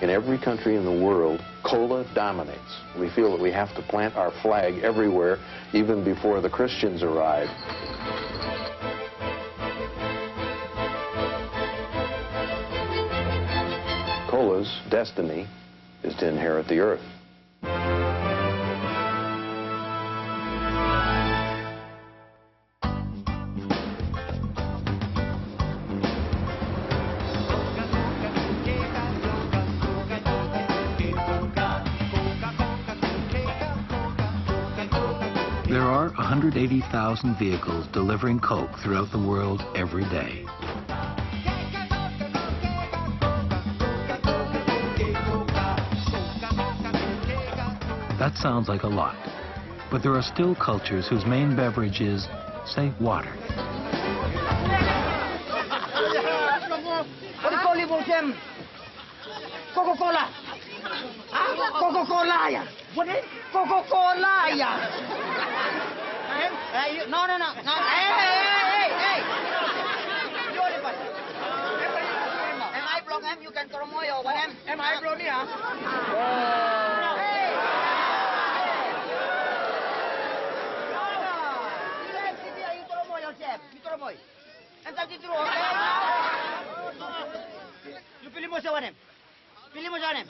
In every country in the world, cola dominates. We feel that we have to plant our flag everywhere, even before the Christians arrive. Cola's destiny is to inherit the earth. There are 180,000 vehicles delivering Coke throughout the world every day. That sounds like a lot, but there are still cultures whose main beverage is, say, water. What do you call it, Jim? Coca-Cola. Coca-Cola. What is Coca-Cola? No. Hey. Am I block him? You can throw more over him. Am I block here? You pilih mo sa him. Pilih mo sa him.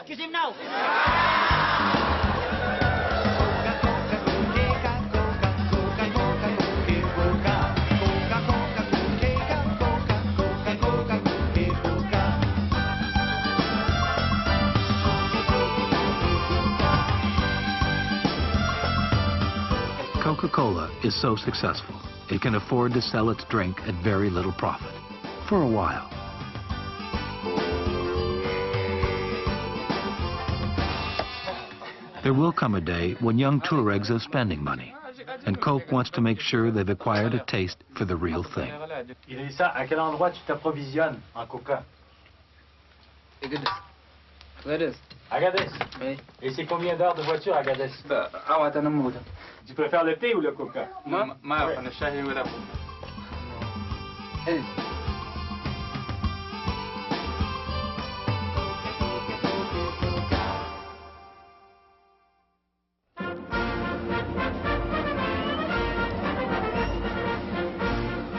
Kiss him now. Coca-Cola is so successful, it can afford to sell its drink at very little profit, for a while. There will come a day when young Tuaregs are spending money, and Coke wants to make sure they've acquired a taste for the real thing. Irene, à quel endroit tu t'approvisionnes en coca? Agadez. Agadez? Oui. Et c'est combien d'heures de voiture à Agadez? Tu préfères le thé ou le coca? ما أعرف أنا الشاي ولا إيه.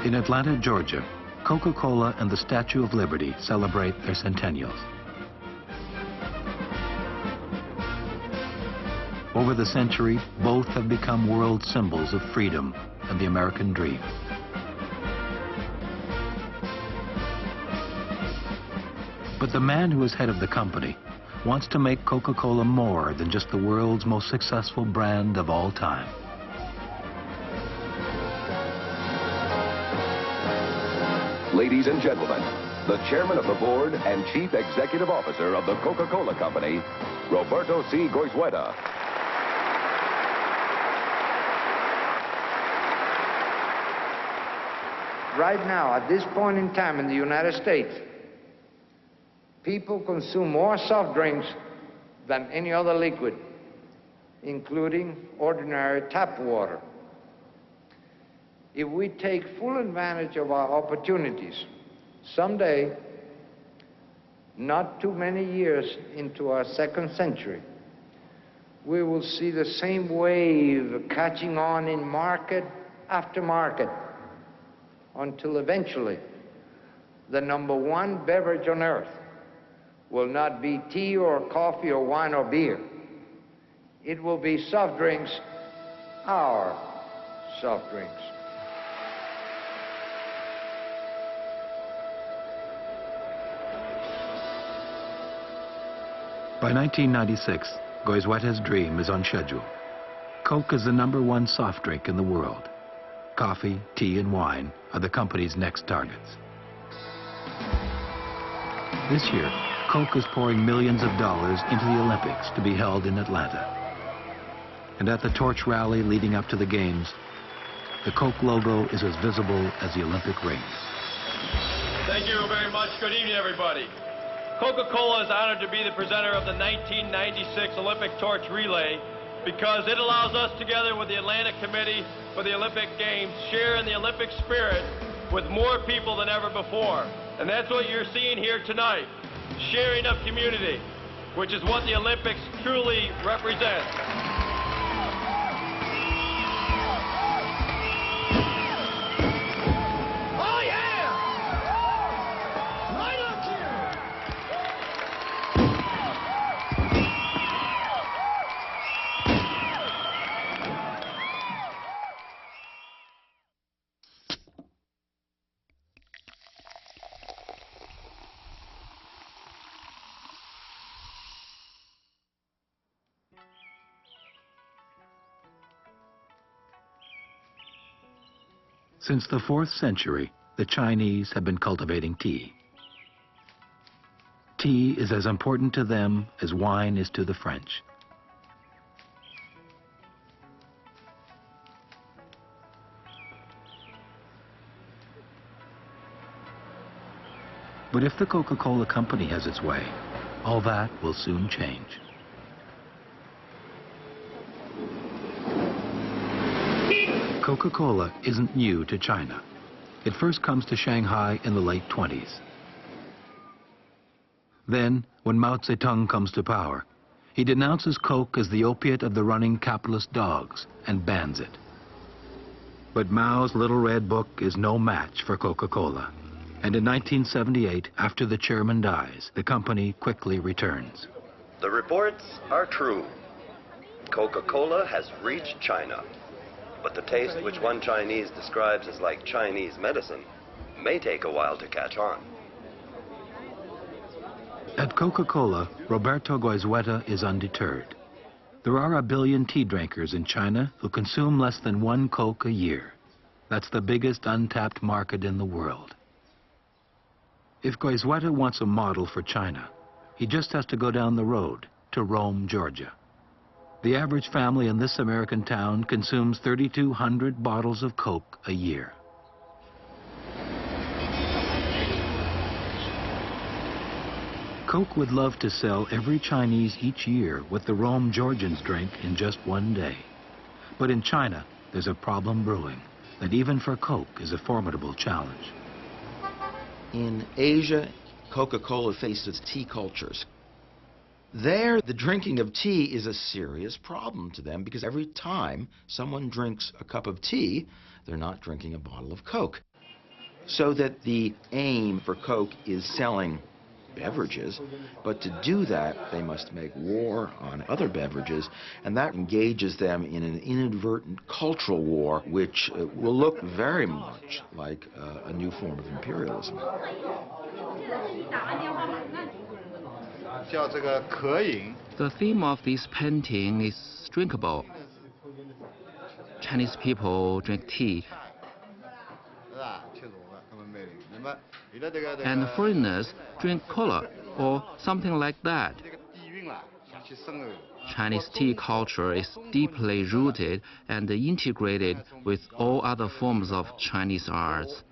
In Atlanta, Georgia, Coca-Cola and the Statue of Liberty celebrate their centennials. Over the century, both have become world symbols of freedom and the American dream. But the man who is head of the company wants to make Coca-Cola more than just the world's most successful brand of all time. Ladies and gentlemen, the chairman of the board and chief executive officer of the Coca-Cola Company, Roberto C. Goizueta. Right now, at this point in time in the United States, people consume more soft drinks than any other liquid, including ordinary tap water. If we take full advantage of our opportunities, someday, not too many years into our second century, we will see the same wave catching on in market after market, until eventually the #1 beverage on earth will not be tea or coffee or wine or beer. It will be soft drinks, our soft drinks. By 1996, Goizueta's dream is on schedule. Coke is the #1 soft drink in the world. Coffee, tea, and wine are the company's next targets. This year, Coke is pouring millions of dollars into the Olympics to be held in Atlanta. And at the torch rally leading up to the Games, the Coke logo is as visible as the Olympic rings. Thank you very much. Good evening, everybody. Coca-Cola is honored to be the presenter of the 1996 Olympic Torch Relay because it allows us, together with the Atlanta Committee for the Olympic Games, share in the Olympic spirit with more people than ever before. And that's what you're seeing here tonight. sharing of community, which is what the Olympics truly represent. Oh yeah! Right up here! Since the 4th century, the Chinese have been cultivating tea. Tea is as important to them as wine is to the French. But if the Coca-Cola Company has its way, all that will soon change. Coca-Cola isn't new to China. It first comes to Shanghai in the late 20s. Then, when Mao Zedong comes to power, he denounces Coke as the opiate of the running capitalist dogs and bans it. But Mao's Little Red Book is no match for Coca-Cola. And in 1978, after the chairman dies, the company quickly returns. The reports are true. Coca-Cola has reached China. But the taste which one Chinese describes as like Chinese medicine may take a while to catch on. At Coca-Cola, Roberto Goizueta is undeterred. There are 1 billion tea drinkers in China who consume less than 1 Coke a year. That's the biggest untapped market in the world. If Goizueta wants a model for China, he just has to go down the road to Rome, Georgia. The average family in this American town consumes 3,200 bottles of Coke a year. Coke would love to sell every Chinese each year what the Rome Georgians drink in just 1 day. But in China, there's a problem brewing that even for Coke is a formidable challenge. In Asia, Coca-Cola faces tea cultures. There, the drinking of tea is a serious problem to them because every time someone drinks a cup of tea, they're not drinking a bottle of Coke. So that the aim for Coke is selling beverages, but to do that, they must make war on other beverages, and that engages them in an inadvertent cultural war, which will look very much like a new form of imperialism. The theme of this painting is drinkable. Chinese people drink tea, and foreigners drink cola or something like that. Chinese tea culture is deeply rooted and integrated with all other forms of Chinese arts.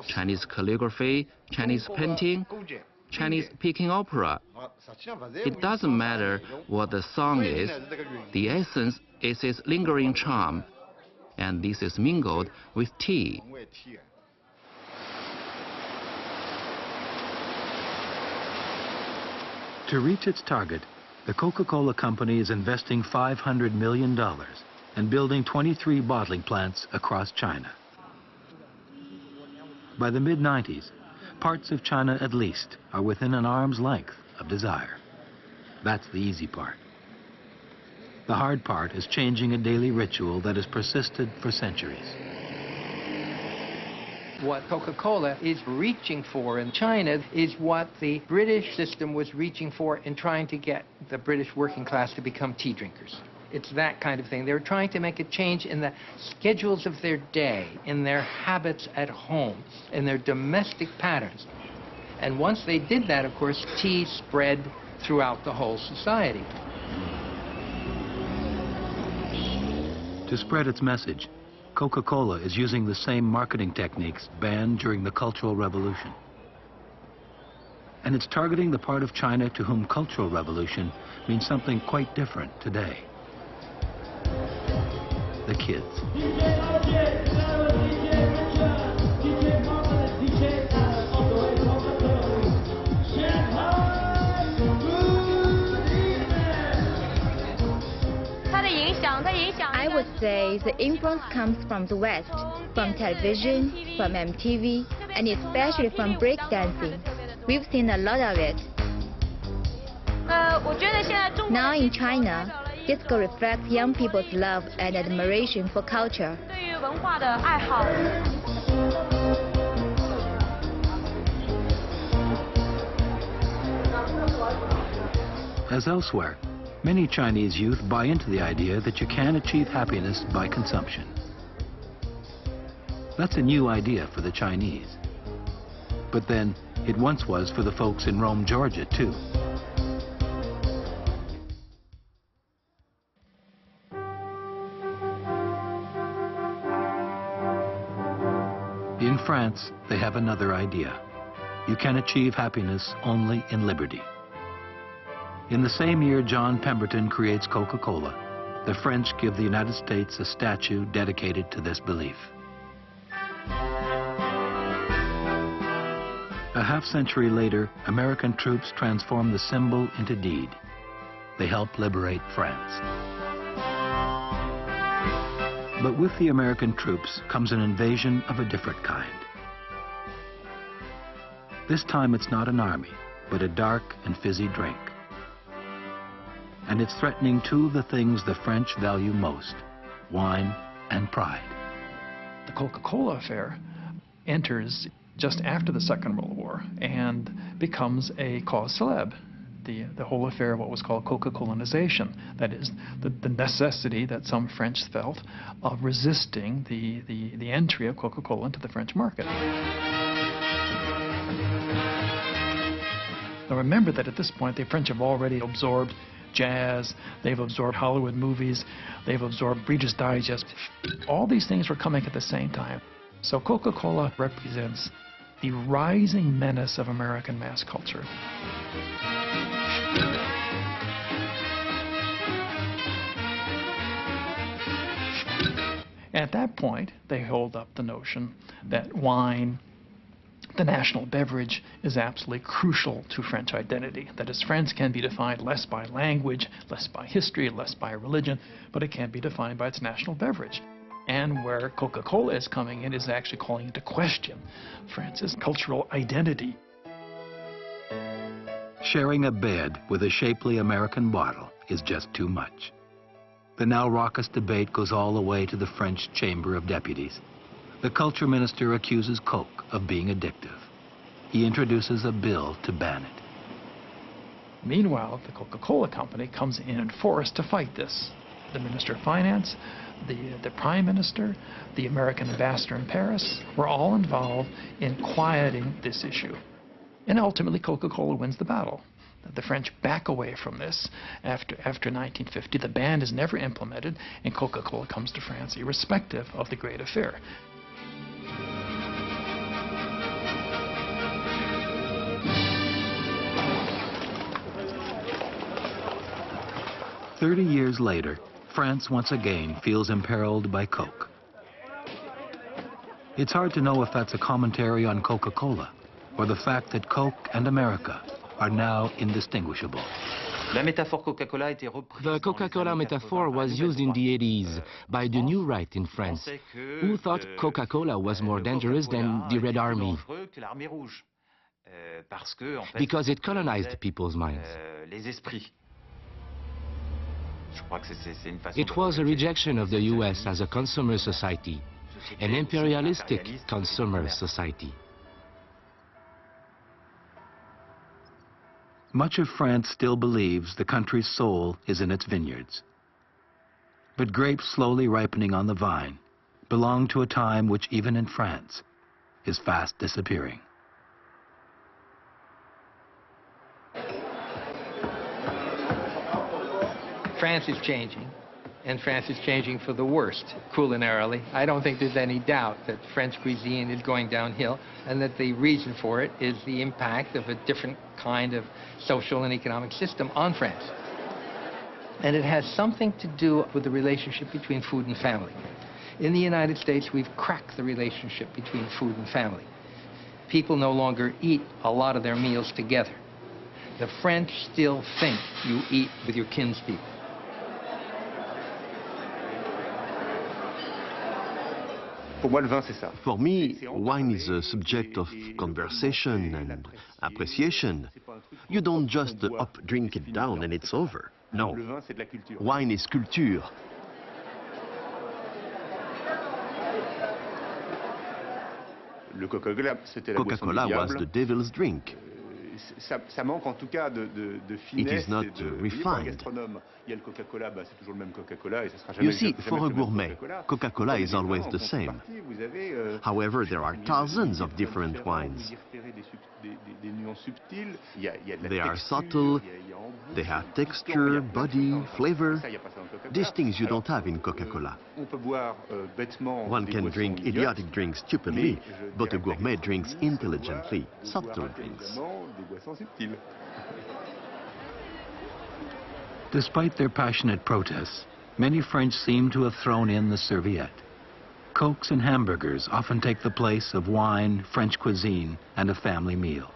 Chinese calligraphy, Chinese painting, Chinese Peking opera. It doesn't matter what the song is, the essence is its lingering charm, and this is mingled with tea. To reach its target, the Coca-Cola Company is investing $500 million and building 23 bottling plants across China. By the mid-90s, parts of China at least are within an arm's length of desire. That's the easy part. The hard part is changing a daily ritual that has persisted for centuries. What Coca-Cola is reaching for in China is what the British system was reaching for in trying to get the British working class to become tea drinkers. It's that kind of thing. They're trying to make a change in the schedules of their day, in their habits at home, in their domestic patterns. And once they did that, of course, tea spread throughout the whole society. To spread its message, Coca-Cola is using the same marketing techniques banned during the Cultural Revolution. And it's targeting the part of China to whom Cultural Revolution means something quite different today. The kids. I would say the influence comes from the West, from television, from MTV, and especially from breakdancing. We've seen a lot of it. Now in China, disco reflects young people's love and admiration for culture. As elsewhere, many Chinese youth buy into the idea that you can achieve happiness by consumption. That's a new idea for the Chinese. But then, it once was for the folks in Rome, Georgia, too. In France, they have another idea. You can achieve happiness only in liberty. In the same year John Pemberton creates Coca-Cola, the French give the United States a statue dedicated to this belief. A half-century later, American troops transform the symbol into deed. They help liberate France. But with the American troops comes an invasion of a different kind. This time it's not an army, but a dark and fizzy drink. And it's threatening two of the things the French value most, wine and pride. The Coca-Cola affair enters just after the Second World War and becomes a cause célèbre. The whole affair of what was called Coca-Colonization, that is, the necessity that some French felt of resisting the entry of Coca-Cola into the French market. Now remember that at this point the French have already absorbed jazz, they've absorbed Hollywood movies, they've absorbed Reader's Digest. All these things were coming at the same time. So Coca-Cola represents the rising menace of American mass culture. At that point, they hold up the notion that wine, the national beverage, is absolutely crucial to French identity. That is, France can be defined less by language, less by history, less by religion, but it can be defined by its national beverage. And where Coca-Cola is coming in is actually calling into question France's cultural identity. Sharing a bed with a shapely American bottle is just too much. The now raucous debate goes all the way to the French Chamber of Deputies. The culture minister accuses Coke of being addictive. He introduces a bill to ban it. Meanwhile, the Coca-Cola company comes in force to fight this. The Minister of Finance, the Prime Minister, the American ambassador in Paris were all involved in quieting this issue. And ultimately, Coca-Cola wins the battle. The French back away from this after 1950. The ban is never implemented, and Coca-Cola comes to France irrespective of the Great Affair. "30 years later, France once again feels imperiled by Coke. It's hard to know if that's a commentary on Coca-Cola or the fact that Coke and America are now indistinguishable. The Coca-Cola metaphor was used in the 80s by the New Right in France, who thought Coca-Cola was more dangerous than the Red Army, because it colonized people's minds. It was a rejection of the US as a consumer society, an imperialistic consumer society. Much of France still believes the country's soul is in its vineyards. But grapes slowly ripening on the vine belong to a time which, even in France, is fast disappearing. France is changing, and France is changing for the worst, culinarily. I don't think there's any doubt that French cuisine is going downhill, and that the reason for it is the impact of a different kind of social and economic system on France. And it has something to do with the relationship between food and family. In the United States, we've cracked the relationship between food and family. People no longer eat a lot of their meals together. The French still think you eat with your kinspeople. For me, wine is a subject of conversation and appreciation. You don't just up drink it down and it's over. No. Wine is culture. Coca-Cola was the devil's drink. It is not refined. You see, for a gourmet, Coca-Cola is always the same. However, there are thousands of different wines. They are subtle, they have texture, body, flavor. These things you don't have in Coca-Cola. One can drink idiotic drinks stupidly, but a gourmet drinks intelligently, subtle drinks. Despite their passionate protests, many French seem to have thrown in the serviette. Cokes and hamburgers often take the place of wine, French cuisine, and a family meal.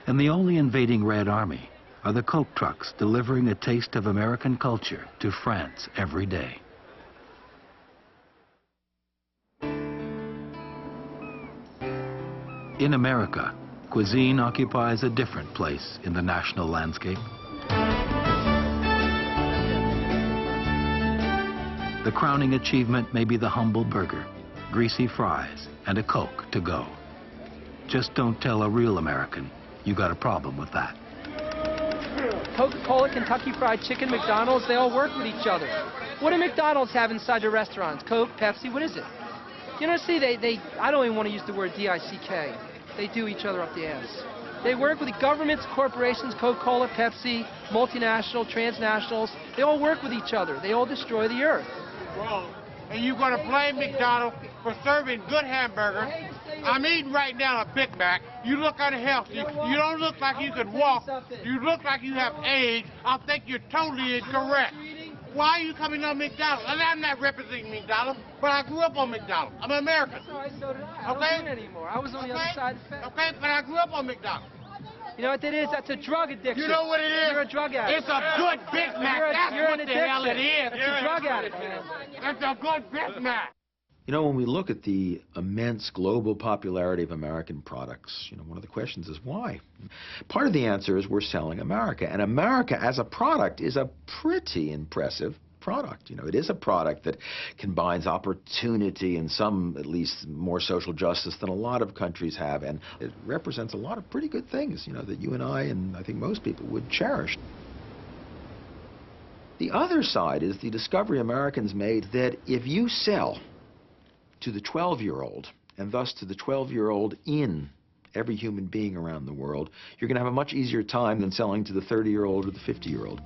And the only invading Red Army are the Coke trucks delivering a taste of American culture to France every day. In America, cuisine occupies a different place in the national landscape. The crowning achievement may be the humble burger, greasy fries, and a Coke to go. Just don't tell a real American you got a problem with that. Coca-Cola, Kentucky Fried Chicken, McDonald's, they all work with each other. What do McDonald's have inside their restaurants? Coke, Pepsi, what is it? You know, see, I don't even want to use the word D-I-C-K. They do each other up the ass. They work with the governments, corporations, Coca-Cola, Pepsi, multinational, transnationals. They all work with each other. They all destroy the earth. Wrong. And you're going to blame McDonald's for serving good hamburgers. I'm eating right now a Big Mac. You look unhealthy. You don't look like you can walk. You look like you have AIDS. I think you're totally incorrect. Why are you coming on McDonald's? And I'm not representing McDonald's, but I grew up on McDonald's. I'm an American. So did I. I don't do it anymore. I was on the other side of the fence. Okay, but I grew up on McDonald's. You know what that is? That's a drug addiction. You know what it is? You're a drug addict. It's a good Big Mac. That's what the hell it is. It's a drug addict, man. It's a good Big Mac. You know, when we look at the immense global popularity of American products, you know, one of the questions is why? Part of the answer is we're selling America, and America as a product is a pretty impressive product. You know, it is a product that combines opportunity and some, at least, more social justice than a lot of countries have, and it represents a lot of pretty good things, you know, that you and I think most people would cherish. The other side is the discovery Americans made that if you sell to the 12-year-old, and thus to the 12-year-old in every human being around the world, you're going to have a much easier time than selling to the 30-year-old or the 50-year-old.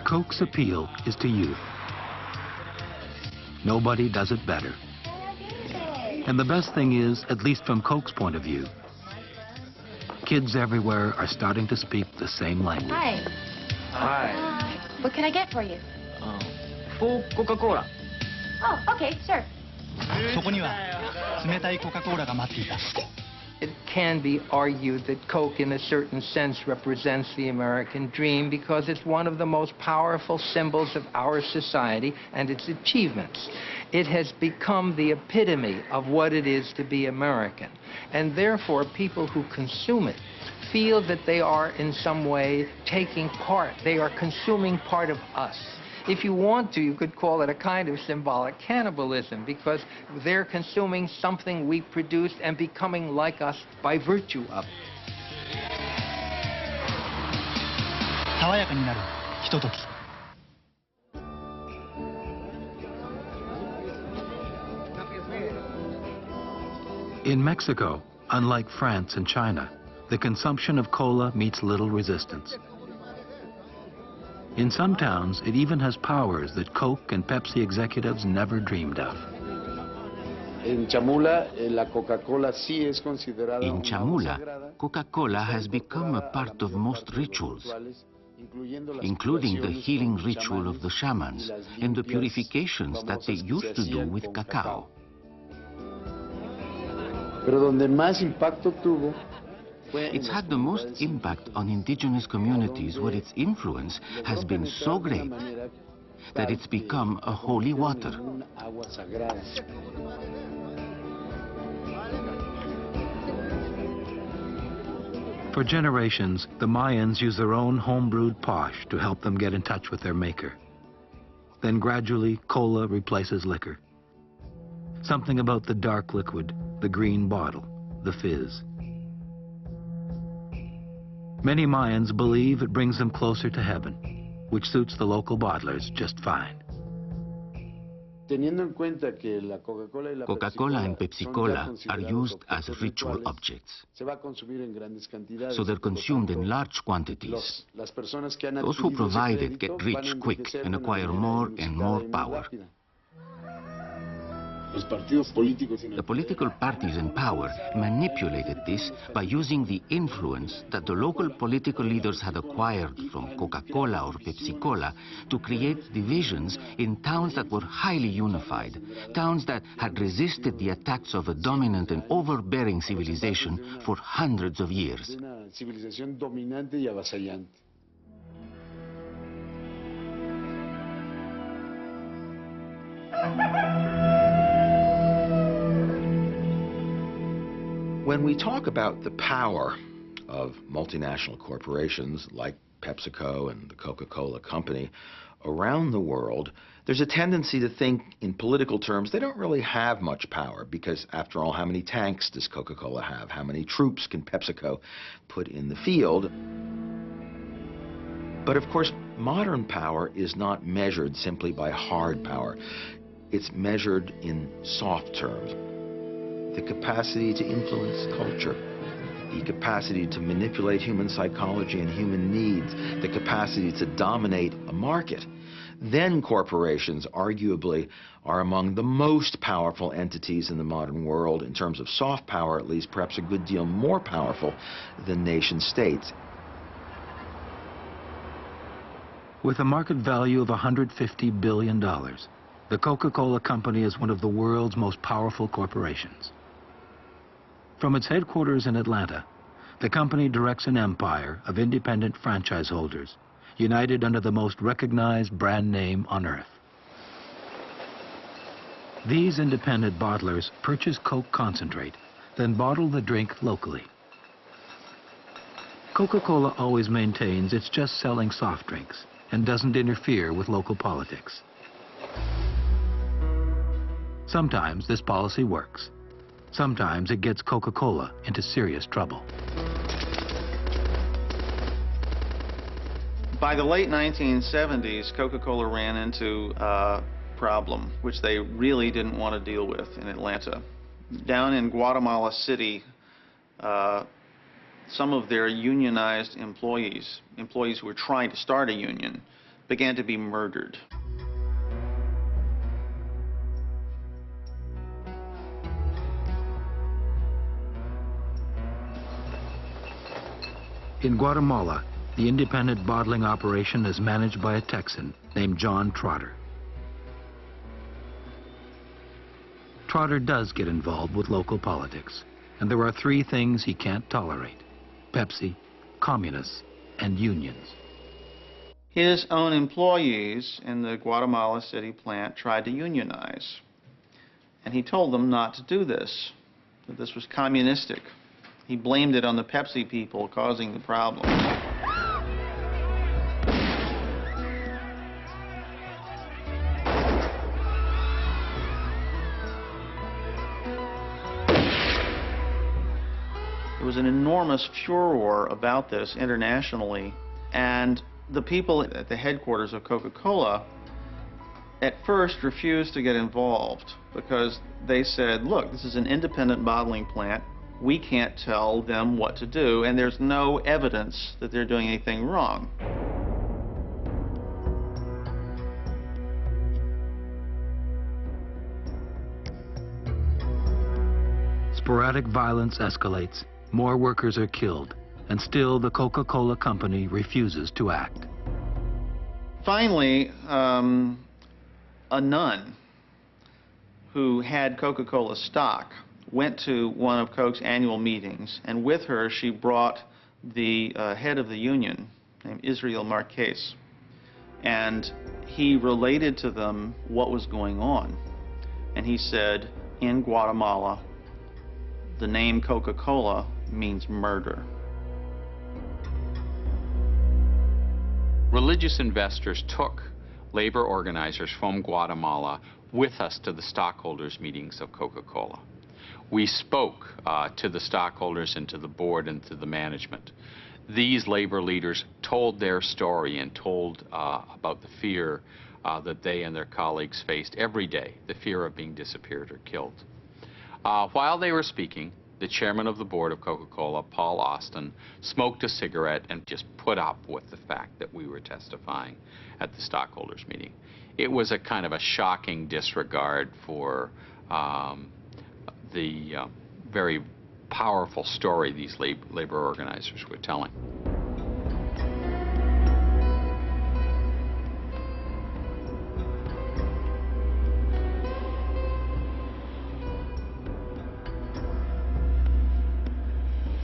Coke's appeal is to youth. Nobody does it better. And the best thing is, at least from Coke's point of view, kids everywhere are starting to speak the same language. Hi. Hi. What can I get for you? Full Coca-Cola. Oh, okay, sure. It can be argued that Coke, in a certain sense, represents the American dream because it's one of the most powerful symbols of our society and its achievements. It has become the epitome of what it is to be American. And therefore, people who consume it feel that they are in some way taking part. They are consuming part of us. If you want to, you could call it a kind of symbolic cannibalism because they're consuming something we produced and becoming like us by virtue of it. In Mexico, unlike France and China, the consumption of cola meets little resistance. In some towns, it even has powers that Coke and Pepsi executives never dreamed of. In Chamula, Coca-Cola has become a part of most rituals, including the healing ritual of the shamans and the purifications that they used to do with cacao. Pero donde más impacto tuvo It's had the most impact on indigenous communities where its influence has been so great that it's become a holy water. For generations, the Mayans used their own homebrewed posh to help them get in touch with their maker. Then gradually, cola replaces liquor. Something about the dark liquid, the green bottle, the fizz. Many Mayans believe it brings them closer to heaven, which suits the local bottlers just fine. Coca-Cola and Pepsi-Cola are used as ritual objects, so they're consumed in large quantities. Those who provide it get rich quick and acquire more and more power. The political parties in power manipulated this by using the influence that the local political leaders had acquired from Coca-Cola or Pepsi-Cola to create divisions in towns that were highly unified, towns that had resisted the attacks of a dominant and overbearing civilization for hundreds of years. When we talk about the power of multinational corporations like PepsiCo and the Coca-Cola Company around the world, there's a tendency to think in political terms they don't really have much power because, after all, how many tanks does Coca-Cola have? How many troops can PepsiCo put in the field? But of course, modern power is not measured simply by hard power. It's measured in soft terms. The capacity to influence culture, the capacity to manipulate human psychology and human needs, the capacity to dominate a market. Then corporations, arguably, are among the most powerful entities in the modern world, in terms of soft power at least, perhaps a good deal more powerful than nation states. With a market value of $150 billion, the Coca-Cola Company is one of the world's most powerful corporations. From its headquarters in Atlanta, the company directs an empire of independent franchise holders, united under the most recognized brand name on earth. These independent bottlers purchase Coke concentrate, then bottle the drink locally. Coca-Cola always maintains it's just selling soft drinks and doesn't interfere with local politics. Sometimes this policy works. Sometimes it gets Coca-Cola into serious trouble. By the late 1970s, Coca-Cola ran into a problem which they really didn't want to deal with in Atlanta. Down in Guatemala City, some of their unionized employees who were trying to start a union, began to be murdered. In Guatemala, the independent bottling operation is managed by a Texan named John Trotter. Trotter does get involved with local politics, and there are three things he can't tolerate: Pepsi, communists, and unions. His own employees in the Guatemala City plant tried to unionize, and he told them not to do this, that this was communistic. He blamed it on the Pepsi people causing the problem. There was an enormous furor about this internationally, and the people at the headquarters of Coca-Cola at first refused to get involved because they said, look, this is an independent bottling plant. We can't tell them what to do, and there's no evidence that they're doing anything wrong. Sporadic violence escalates, more workers are killed, and still the Coca-Cola Company refuses to act. Finally, a nun who had Coca-Cola stock went to one of Coke's annual meetings, and with her she brought the head of the union, named Israel Marquez, and he related to them what was going on. And he said, in Guatemala, the name Coca-Cola means murder. Religious investors took labor organizers from Guatemala with us to the stockholders' meetings of Coca-Cola. We spoke to the stockholders and to the board and to the management. These labor leaders told their story and told about the fear that they and their colleagues faced every day, the fear of being disappeared or killed. While they were speaking, the chairman of the board of Coca-Cola, Paul Austin, smoked a cigarette and just put up with the fact that we were testifying at the stockholders meeting. It was a kind of a shocking disregard for the very powerful story these labor organizers were telling.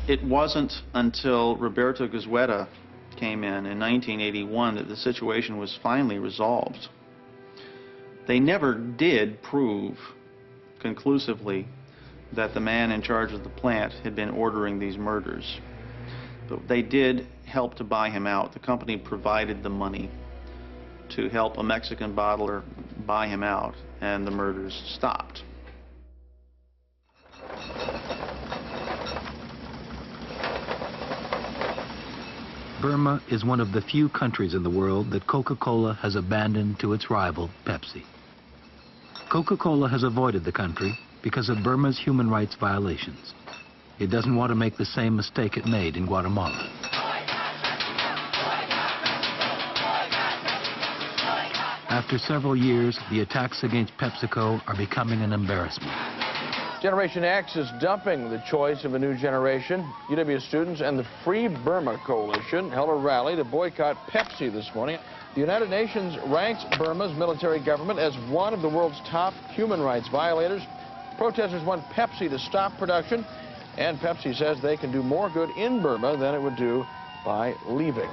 It wasn't until Roberto Goizueta came in 1981 that the situation was finally resolved. They never did prove conclusively that the man in charge of the plant had been ordering these murders. But they did help to buy him out. The company provided the money to help a Mexican bottler buy him out, and the murders stopped. Burma is one of the few countries in the world that Coca-Cola has abandoned to its rival, Pepsi. Coca-Cola has avoided the country because of Burma's human rights violations. It doesn't want to make the same mistake it made in Guatemala. After several years, the attacks against PepsiCo are becoming an embarrassment. Generation X is dumping the choice of a new generation. UW students and the Free Burma Coalition held a rally to boycott Pepsi this morning. The United Nations ranks Burma's military government as one of the world's top human rights violators. Protesters want Pepsi to stop production, and Pepsi says they can do more good in Burma than it would do by leaving.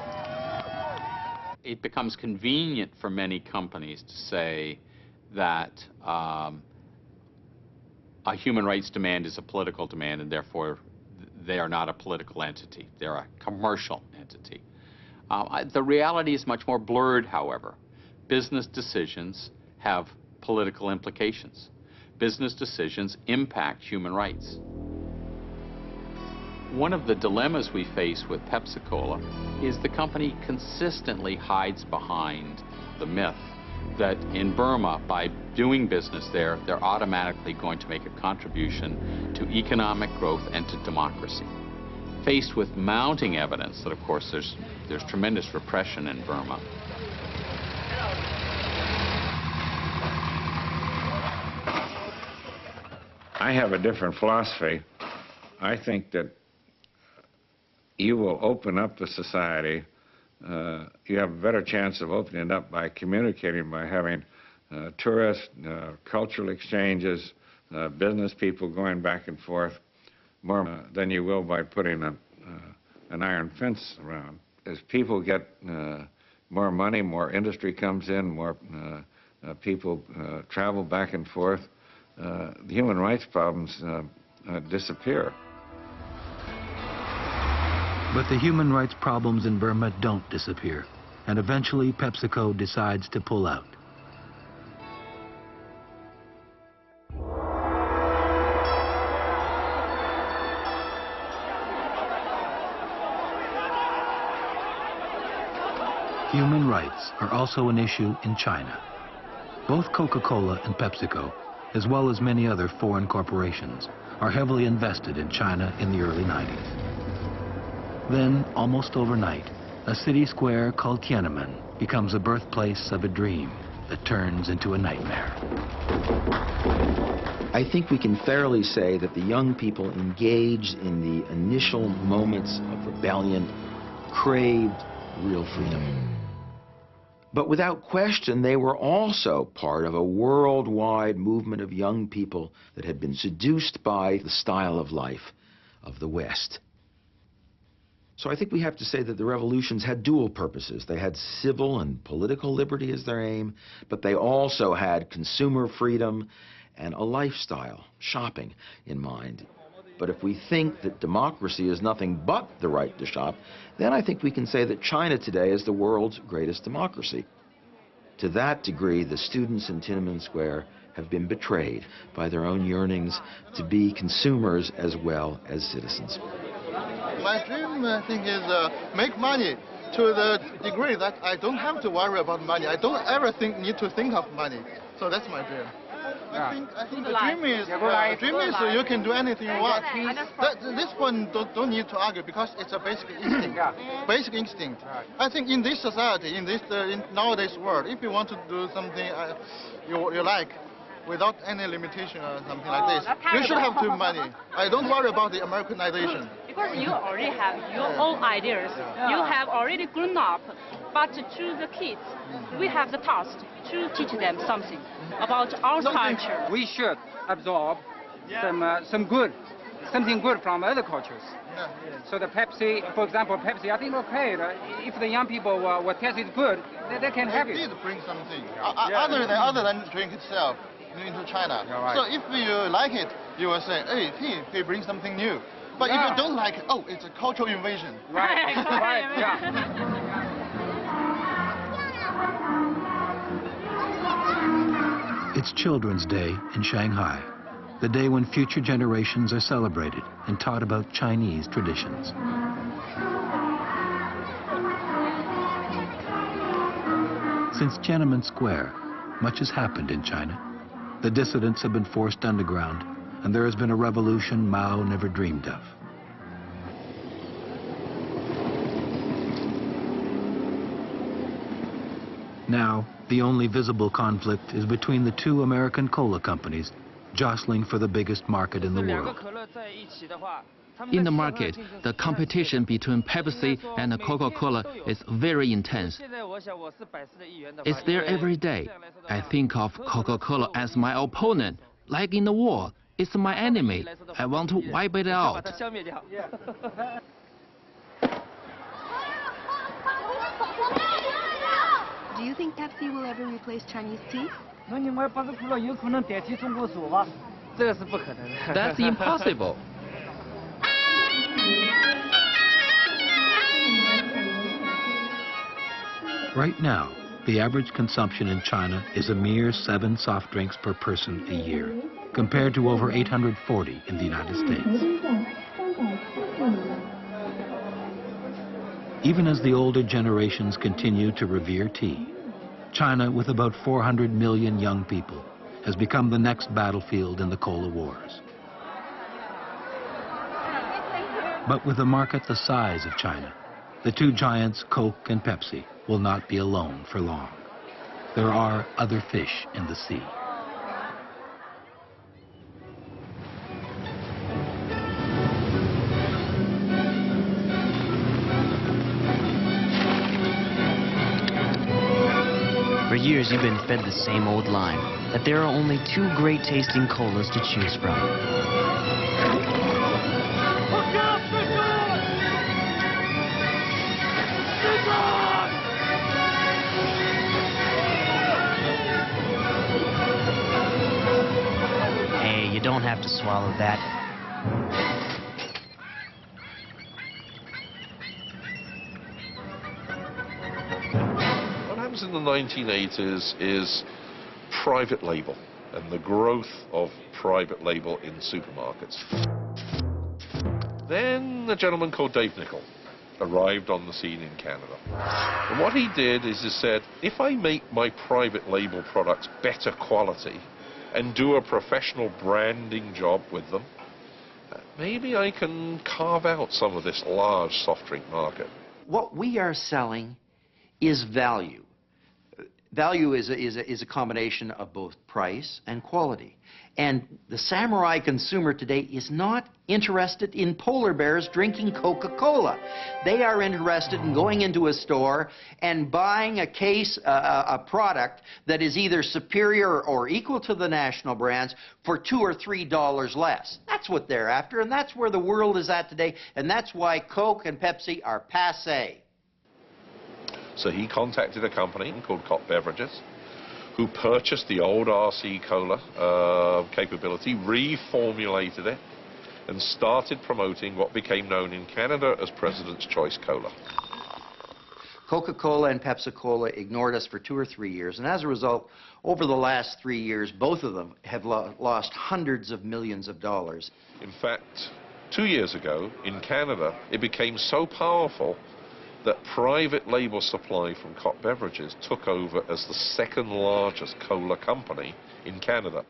It becomes convenient for many companies to say that a human rights demand is a political demand, and therefore they are not a political entity. They're a commercial entity. The reality is much more blurred, however. Business decisions have political implications. Business decisions impact human rights. One of the dilemmas we face with Pepsi-Cola is the company consistently hides behind the myth that in Burma, by doing business there, they're automatically going to make a contribution to economic growth and to democracy. Faced with mounting evidence that, of course, there's tremendous repression in Burma. I have a different philosophy. I think that you will open up the society. You have a better chance of opening it up by communicating, by having tourist, cultural exchanges, business people going back and forth, more than you will by putting an iron fence around. As people get more money, more industry comes in, more people travel back and forth, the human rights problems disappear. But the human rights problems in Burma don't disappear, and eventually PepsiCo decides to pull out. Human rights are also an issue in China. Both Coca-Cola and PepsiCo, as well as many other foreign corporations, are heavily invested in China in the early 90s. Then, almost overnight, a city square called Tiananmen becomes the birthplace of a dream that turns into a nightmare. I think we can fairly say that the young people engaged in the initial moments of rebellion craved real freedom. But without question, they were also part of a worldwide movement of young people that had been seduced by the style of life of the West. So I think we have to say that the revolutions had dual purposes. They had civil and political liberty as their aim, but they also had consumer freedom and a lifestyle, shopping, in mind. But if we think that democracy is nothing but the right to shop, then I think we can say that China today is the world's greatest democracy. To that degree, the students in Tiananmen Square have been betrayed by their own yearnings to be consumers as well as citizens. My dream, I think, is make money to the degree that I don't have to worry about money. I don't ever need to think of money. So that's my dream. I think the dream is you can do anything you want. This one don't need to argue because it's a basic instinct. Basic instinct. I think in this society, in nowadays world, if you want to do something you like, without any limitation or something like this, you should have to money. I don't worry about the Americanization. Because you already have your own ideas. You have already grown up. But to the kids, we have the task to teach them something about our culture. We should absorb something good from other cultures. So the Pepsi, for example, Pepsi, I think okay. If the young people will taste it good, they can have it. It did bring something other than drink itself into China. So if you like it, you will say, hey, he brings something new. But if you don't like it, oh, it's a cultural invasion. Right, right, yeah. It's Children's Day in Shanghai, the day when future generations are celebrated and taught about Chinese traditions. Since Tiananmen Square, much has happened in China. The dissidents have been forced underground, and there has been a revolution Mao never dreamed of. Now, the only visible conflict is between the two American cola companies, jostling for the biggest market in the world. In the market, the competition between Pepsi and Coca-Cola is very intense. It's there every day. I think of Coca-Cola as my opponent, like in the war. It's my enemy. I want to wipe it out. Do you think Pepsi will ever replace Chinese tea? That's impossible. Right now, the average consumption in China is a mere 7 soft drinks per person a year, compared to over 840 in the United States. Even as the older generations continue to revere tea, China, with about 400 million young people, has become the next battlefield in the cola wars. But with a market the size of China, the two giants, Coke and Pepsi, will not be alone for long. There are other fish in the sea. For years, you've been fed the same old line, that there are only 2 great-tasting colas to choose from. Hey, you don't have to swallow that. In the 1980s is private label and the growth of private label in supermarkets. Then a gentleman called Dave Nickel arrived on the scene in Canada. And what he did is he said, if I make my private label products better quality and do a professional branding job with them, maybe I can carve out some of this large soft drink market. What we are selling is value. Value is a combination of both price and quality. And the samurai consumer today is not interested in polar bears drinking Coca-Cola. They are interested in going into a store and buying a case, a product that is either superior or equal to the national brands for $2 or $3 less. That's what they're after, and that's where the world is at today, and that's why Coke and Pepsi are passé. So he contacted a company called Cop Beverages, who purchased the old RC Cola capability, reformulated it, and started promoting what became known in Canada as President's Choice Cola. Coca-Cola and Pepsi-Cola ignored us for 2 or 3 years, and as a result, over the last 3 years, both of them have lost hundreds of millions of dollars. In fact, 2 years ago, in Canada, it became so powerful that private label supply from Cop Beverages took over as the second largest cola company in Canada.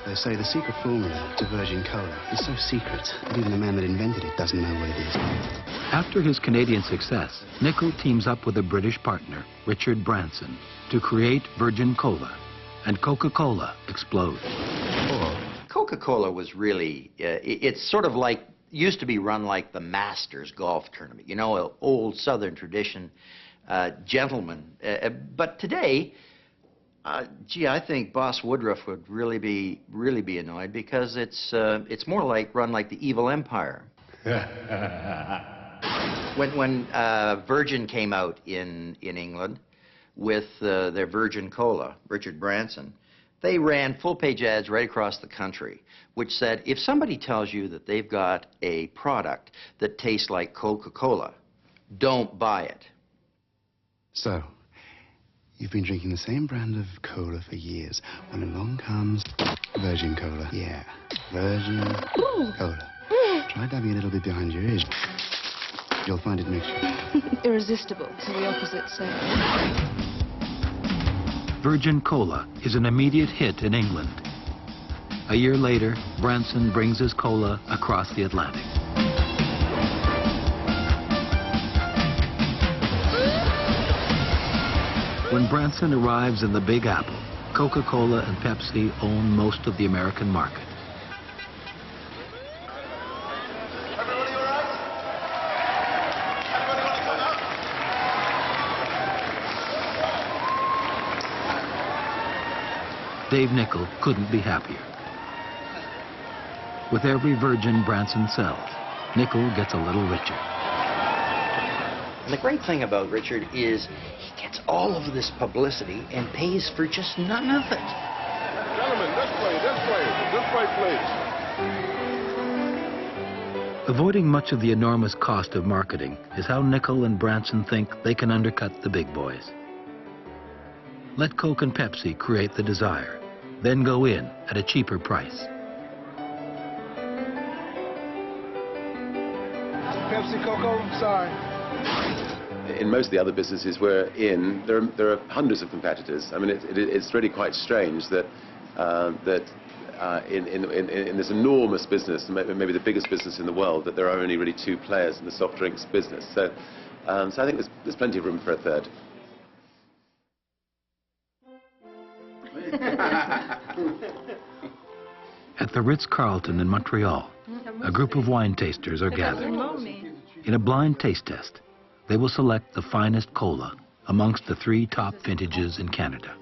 They say the secret formula to Virgin Cola is so secret that even the man that invented it doesn't know what it is. After his Canadian success, Nickel teams up with a British partner, Richard Branson, to create Virgin Cola, and Coca-Cola explodes. Coca-Cola was really, it's sort of like, used to be run like the Masters golf tournament, you know, an old Southern tradition, gentlemen. But today, gee, I think Boss Woodruff would really be annoyed because it's more like run like the evil empire. When Virgin came out in England with their Virgin Cola, Richard Branson, they ran full-page ads right across the country, which said, if somebody tells you that they've got a product that tastes like Coca-Cola, don't buy it. So, you've been drinking the same brand of cola for years, when along comes Virgin Cola. Yeah, Virgin Cola. Try dabbing a little bit behind your ears. You'll find it makes you... Irresistible to the opposite sex. Virgin Cola is an immediate hit in England. A year later, Branson brings his cola across the Atlantic. When Branson arrives in the Big Apple, Coca-Cola and Pepsi own most of the American market. Dave Nickel couldn't be happier. With every Virgin Branson sells, Nickel gets a little richer. And the great thing about Richard is he gets all of this publicity and pays for just none of it. Gentlemen, this way, please. Avoiding much of the enormous cost of marketing is how Nickel and Branson think they can undercut the big boys. Let Coke and Pepsi create the desire, then go in at a cheaper price. Pepsi, Coco, sorry. In most of the other businesses we're in, there are hundreds of competitors. I mean, it's really quite strange that in this enormous business, maybe the biggest business in the world, that there are only really 2 players in the soft drinks business. So I think there's plenty of room for a third. At the Ritz-Carlton in Montreal, a group of wine tasters are gathered. In a blind taste test, they will select the finest cola amongst the 3 top vintages in Canada.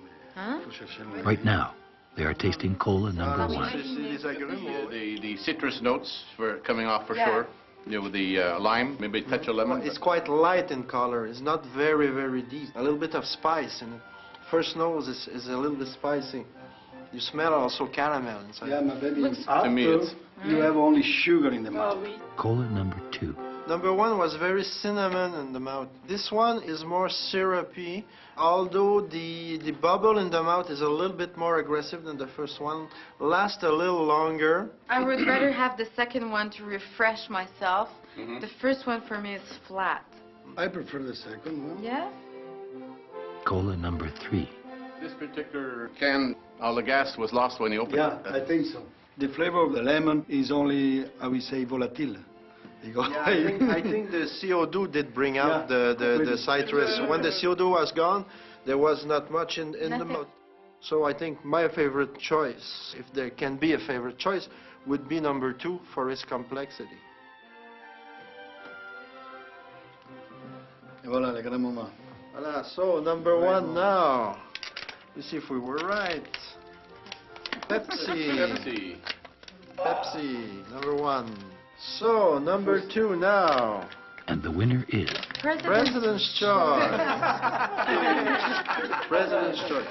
Right now, they are tasting cola number 1. The citrus notes were coming off for sure. You know, with the lime, maybe a touch of lemon. It's quite light in color. It's not very, very deep. A little bit of spice in it. First nose is a little bit spicy. You smell also caramel inside. Yeah, my baby. To me, it's... You have only sugar in the mouth. Cola number 2. Number 1 was very cinnamon in the mouth. This one is more syrupy, although the bubble in the mouth is a little bit more aggressive than the first one. Lasts a little longer. I would rather have the second one to refresh myself. The first one for me is flat. I prefer the second one. Yeah? Cola number 3. This particular can, all the gas was lost when you opened it. Yeah, I think so. The flavor of the lemon is only, I would say, volatile. I think the CO2 did bring out the citrus. When the CO2 was gone, there was not much in the mouth. So I think my favorite choice, if there can be a favorite choice, would be number 2 for its complexity. Et voilà, le grand moment. Voilà, so number 1 now. Let's see if we were right. Pepsi. Pepsi, number 1. So, number 2 now. And the winner is... President's choice. President's choice.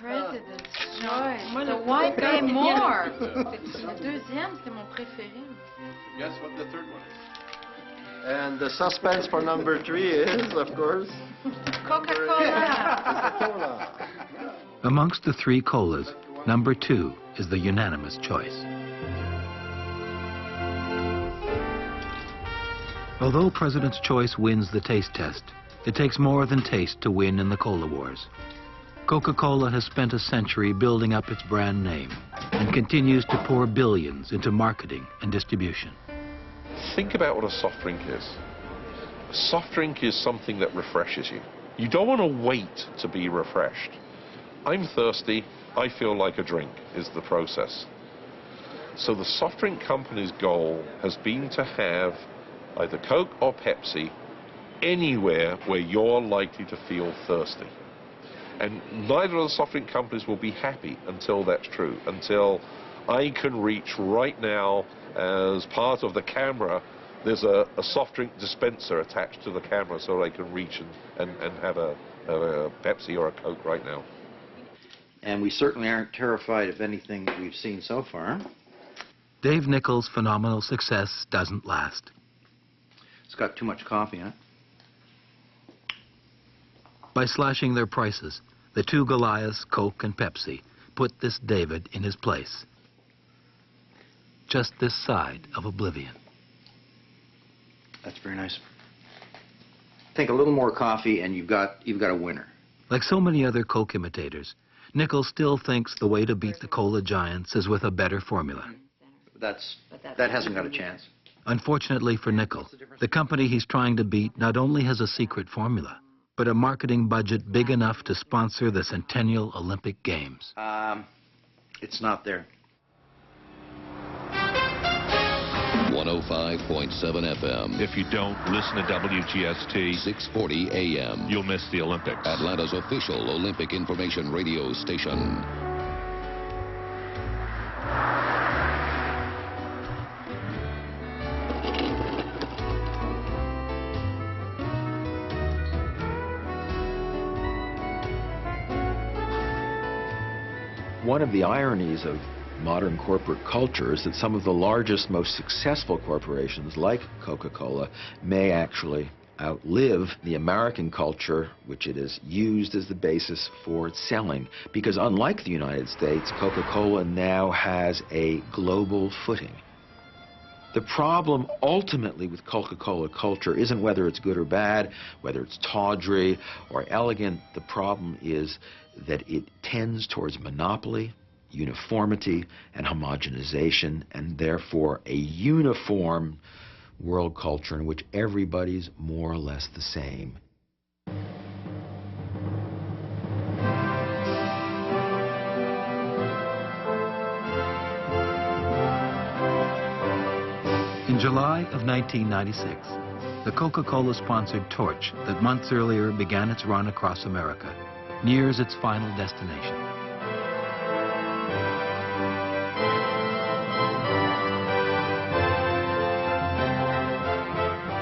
President's choice. So why pay more? Le deuxième, c'est mon préféré. Guess what the third one is? And the suspense for number 3 is, of course, Coca-Cola. Coca-Cola. Amongst the 3 colas, number 2 is the unanimous choice. Although President's Choice wins the taste test, it takes more than taste to win in the cola wars. Coca-Cola has spent a century building up its brand name and continues to pour billions into marketing and distribution. Think about what a soft drink is. A soft drink is something that refreshes you. You don't want to wait to be refreshed. I'm thirsty, I feel like a drink, is the process. So the soft drink company's goal has been to have either Coke or Pepsi anywhere where you're likely to feel thirsty. And neither of the soft drink companies will be happy until that's true, until I can reach right now, as part of the camera, there's a soft drink dispenser attached to the camera so I can reach and have a Pepsi or a Coke right now. And we certainly aren't terrified of anything we've seen so far. Dave Nichols' phenomenal success doesn't last. It's got too much coffee in it. By slashing their prices, the 2 Goliaths, Coke and Pepsi, put this David in his place. Just this side of oblivion. That's very nice. Take a little more coffee and you've got a winner. Like so many other Coke imitators, Nichols still thinks the way to beat the cola giants is with a better formula. That hasn't got a chance. Unfortunately for Nichols, the company he's trying to beat not only has a secret formula, but a marketing budget big enough to sponsor the Centennial Olympic Games. It's not there. 105.7 FM. If you don't listen to WGST, 640 AM. You'll miss the Olympics. Atlanta's official Olympic information radio station. One of the ironies of modern corporate culture is that some of the largest, most successful corporations, like Coca-Cola, may actually outlive the American culture, which it has used as the basis for its selling. Because unlike the United States, Coca-Cola now has a global footing. The problem ultimately with Coca-Cola culture isn't whether it's good or bad, whether it's tawdry or elegant. The problem is that it tends towards monopoly, uniformity, and homogenization, and therefore a uniform world culture in which everybody's more or less the same. In July of 1996, the Coca-Cola sponsored torch that months earlier began its run across America nears its final destination.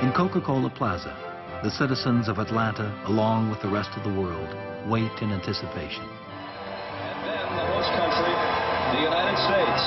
In Coca-Cola Plaza, the citizens of Atlanta, along with the rest of the world, wait in anticipation. And then the host country, the United States.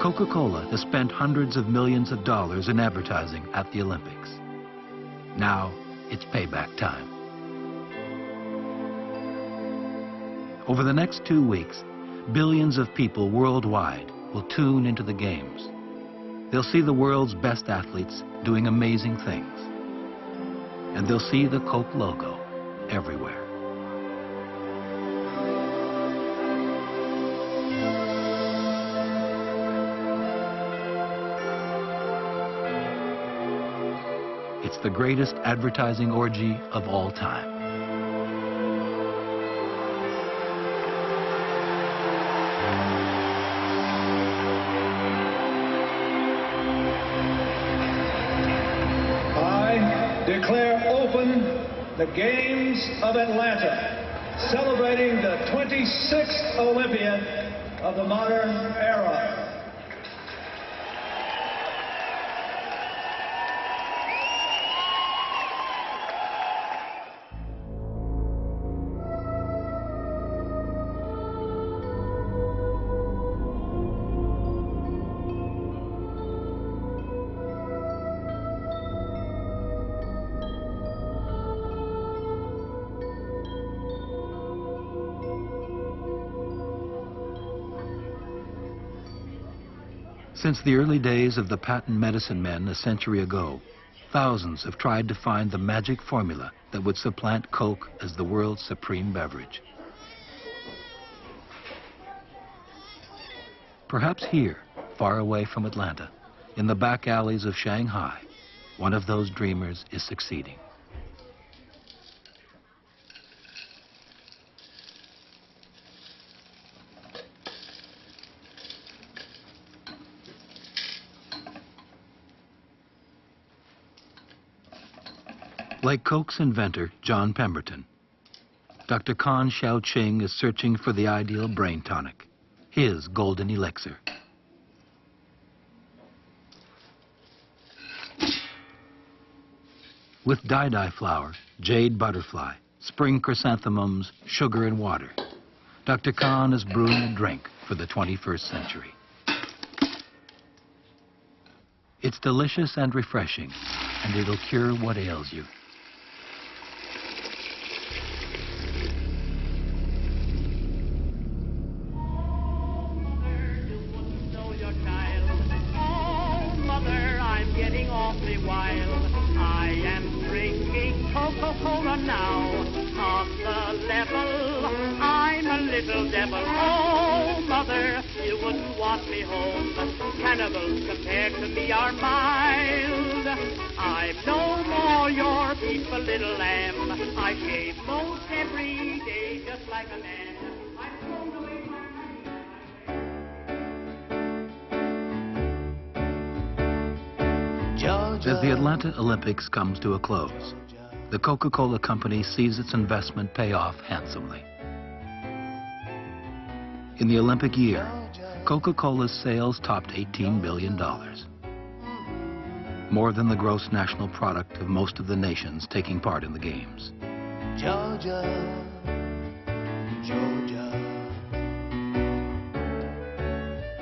Coca-Cola has spent hundreds of millions of dollars in advertising at the Olympics. Now, it's payback time. Over the next 2 weeks, billions of people worldwide will tune into the games. They'll see the world's best athletes doing amazing things. And they'll see the Coke logo everywhere. It's the greatest advertising orgy of all time. I declare open the Games of Atlanta, celebrating the 26th Olympiad of the modern era. Since the early days of the patent medicine men a century ago, thousands have tried to find the magic formula that would supplant Coke as the world's supreme beverage. Perhaps here, far away from Atlanta, in the back alleys of Shanghai, one of those dreamers is succeeding. Like Coke's inventor, John Pemberton, Dr. Kan Xiaoqing is searching for the ideal brain tonic, his golden elixir. With dye flour, jade butterfly, spring chrysanthemums, sugar and water, Dr. Kan is brewing a drink for the 21st century. It's delicious and refreshing, and it'll cure what ails you. I am drinking Coca-Cola now. On the level, I'm a little devil. Oh, mother, you wouldn't want me home. Cannibals compared to me are mild. I'm no more your peaceful little lamb. I shave most every day just like a man. I've thrown away my... As the Atlanta Olympics comes to a close, the Coca-Cola Company sees its investment pay off handsomely. In the Olympic year, Coca-Cola's sales topped $18 billion, more than the gross national product of most of the nations taking part in the Games. Georgia, Georgia.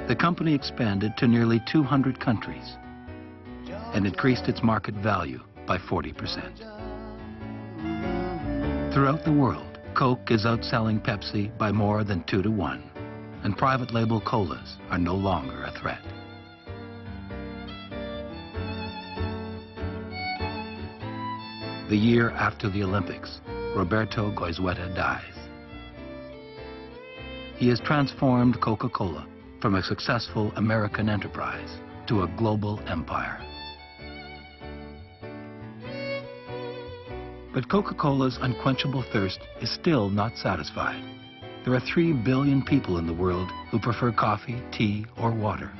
The company expanded to nearly 200 countries and increased its market value by 40%. Throughout the world, Coke is outselling Pepsi by more than 2 to 1, and private label colas are no longer a threat. The year after the Olympics, Roberto Goizueta dies. He has transformed Coca-Cola from a successful American enterprise to a global empire. But Coca-Cola's unquenchable thirst is still not satisfied. There are 3 billion people in the world who prefer coffee, tea, or water.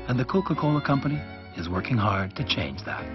And the Coca-Cola Company is working hard to change that.